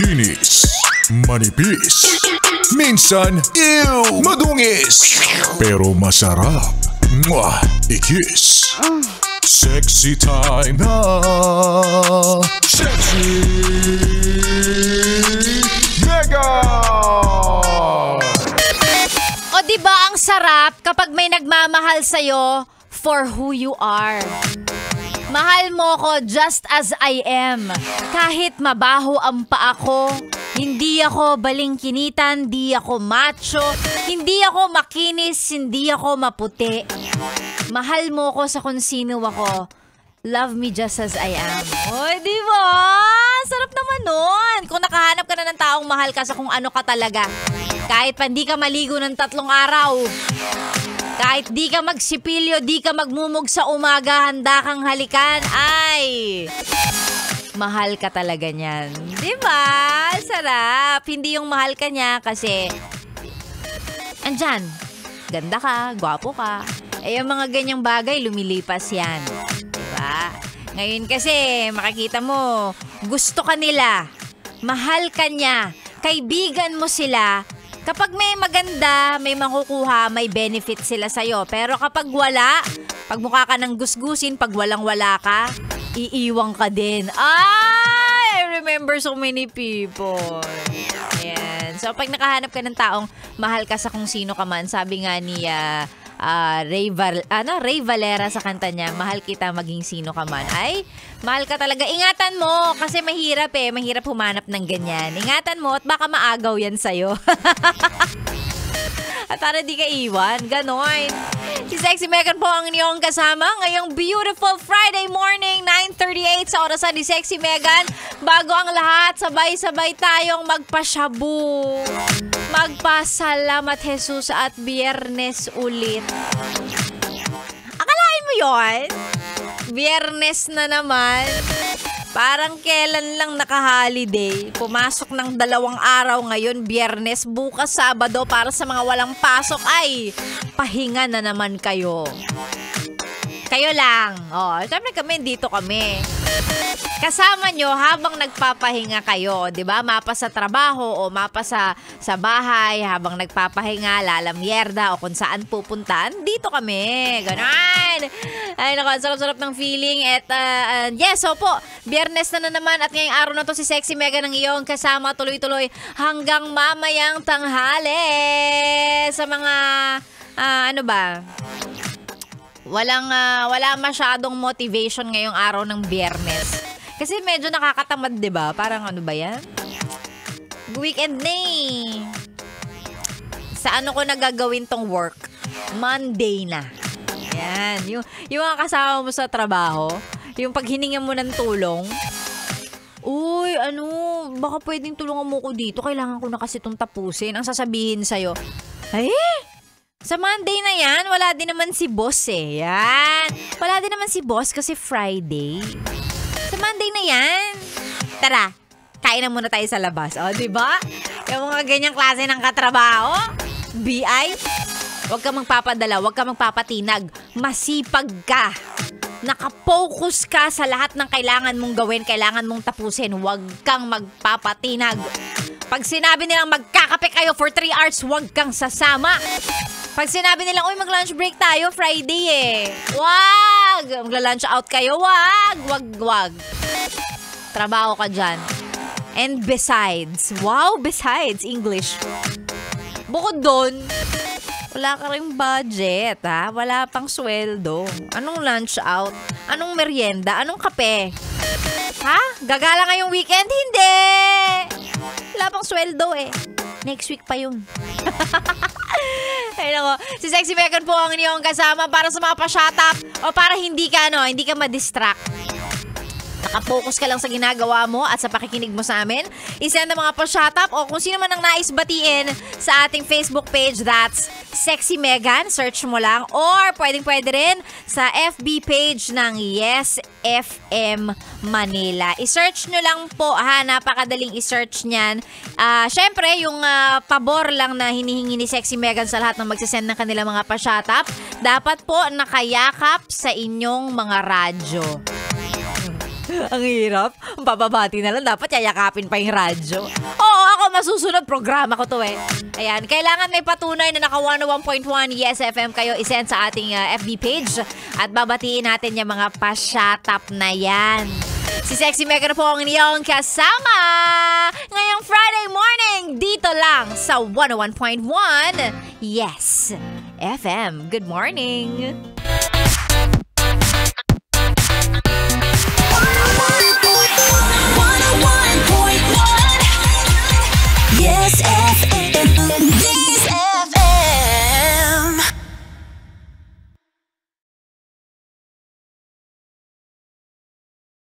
Kinis, manipis, minsan, madungis, pero masarap. Mwah! I-kiss. Sexy time na. Sexy Mega! O diba ang sarap kapag may nagmamahal sa'yo for who you are? Mahal mo ko just as I am. Kahit mabaho ang paa ko, hindi ako balingkinitan, di ako macho, hindi ako makinis, hindi ako maputi. Mahal mo ko sa kung sino ako. Love me just as I am. Oy, di ba? Sarap naman nun. Kung nakahanap ka na ng taong mahal ka sa kung ano ka talaga. Kahit pa hindi ka maligo ng 3 araw. Kahit di ka magsipilyo, di ka magmumug sa umaga, handa kang halikan, ay mahal ka talaga niyan. Diba? Sarap. Hindi yung mahal ka niya kasi andyan, ganda ka, gwapo ka. Eh, yung mga ganyang bagay, lumilipas yan. Diba? Ngayon kasi, makikita mo, gusto ka nila, mahal ka niya, kaibigan mo sila. Kapag may maganda, may makukuha, may benefit sila sa'yo. Pero kapag wala, pag mukha ka ng gusgusin, pag walang-wala ka, iiwang ka din. I remember so many people. Ayan. So, pag nakahanap ka ng taong mahal ka sa kung sino ka man, sabi nga ni Ray Valera sa kanta niya, mahal kita maging sino ka man. Ay, mahal ka talaga. Ingatan mo kasi mahirap mahirap humanap ng ganyan. Ingatan mo at baka maagaw yan sa'yo. At para di ka iwan, ganon. Si Sexy Megan po ang inyong kasama ngayong beautiful Friday morning, 9:38 sa orasan ni Sexy Megan. Bago ang lahat, sabay-sabay tayong magpasyabu. Magpasalamat Jesus at Biyernes ulit. Akalain mo yon? Biyernes na naman. Parang kailan lang naka-holiday. Pumasok ng 2 araw ngayon, Biyernes, bukas Sabado para sa mga walang pasok. Ay, pahinga na naman kayo. Kayo lang. Oh, syempre kami, dito kami. Kasama nyo habang nagpapahinga kayo, 'di ba? Mapa sa trabaho o mapa sa bahay habang nagpapahinga, lalamyerda o kung saan pupuntahan, dito kami. Ganon. Ay, naku, sarap-sarap ng feeling. At yes, opo, Biyernes na naman at ngayong araw na to si Sexy Mega ng iyong kasama tuloy-tuloy hanggang mamayang tanghali. Sa mga ano ba? Wala masyadong motivation ngayong araw ng Biyernes. Kasi medyo nakakatamad, 'di ba? Parang ano ba 'yan? Weekend na eh. Sa ano ko nagagawin tong work? Monday na. Yan. Yung mga kasama mo sa trabaho, yung paghininga mo ng tulong, uy, baka pwedeng tulungan mo ko dito. Kailangan ko na kasi itong tapusin. Ang sasabihin sa'yo, ay, sa Monday na yan, wala din naman si boss eh. Yan. Wala din naman si boss kasi Friday. Sa Monday na yan. Tara, kain na muna tayo sa labas. O, diba? Yung mga ganyang klase ng katrabaho. BI, huwag ka magpapadala, huwag ka magpapatinag. Masipag ka. Nakapokus ka sa lahat ng kailangan mong gawin, kailangan mong tapusin. Huwag kang magpapatinag. Pag sinabi nilang magkakape kayo for 3 hours, huwag kang sasama. Pag sinabi nilang, uy, mag-lunch break tayo, Friday eh. Wag! Magla-lunch out kayo, wag. Trabaho ka dyan. And besides, besides English. Bukod doon, wala ka rin budget, ha? Wala pang sweldo. Anong lunch out? Anong merienda? Anong kape? Ha? Gagala ngayong weekend? Hindi! Wala pang sweldo eh. Next week pa yun. Ay nako, si Sexy Megan po ang inyong kasama para sa mga pa-shut up o para hindi ka ma-distract. Nakapokus ka lang sa ginagawa mo at sa pakikinig mo sa amin. Isend ang mga pa-shut up o kung sino man ang nais batiin sa ating Facebook page, that's Sexy Megan. Search mo lang or pwede rin sa FB page ng Yes FM Manila. I-search nyo lang po, napakadaling i-search niyan. Syempre, yung pabor lang na hinihingi ni Sexy Megan sa lahat ng magsisend ng kanilang mga pa-shut up, dapat po nakayakap sa inyong mga radyo. Ang hirap. Ang bababati na lang. Dapat yayakapin pa yung radyo. Oo, ako masusunod. Programa ko to eh. Ayan, kailangan may patunay na naka 101.1 Yes FM kayo isend sa ating FB page. At babatiin natin yung mga pa-shut-up na yan. Si Sexy Mega na po ang inyong kasama ngayong Friday morning dito lang sa 101.1 Yes FM. Good morning! Yes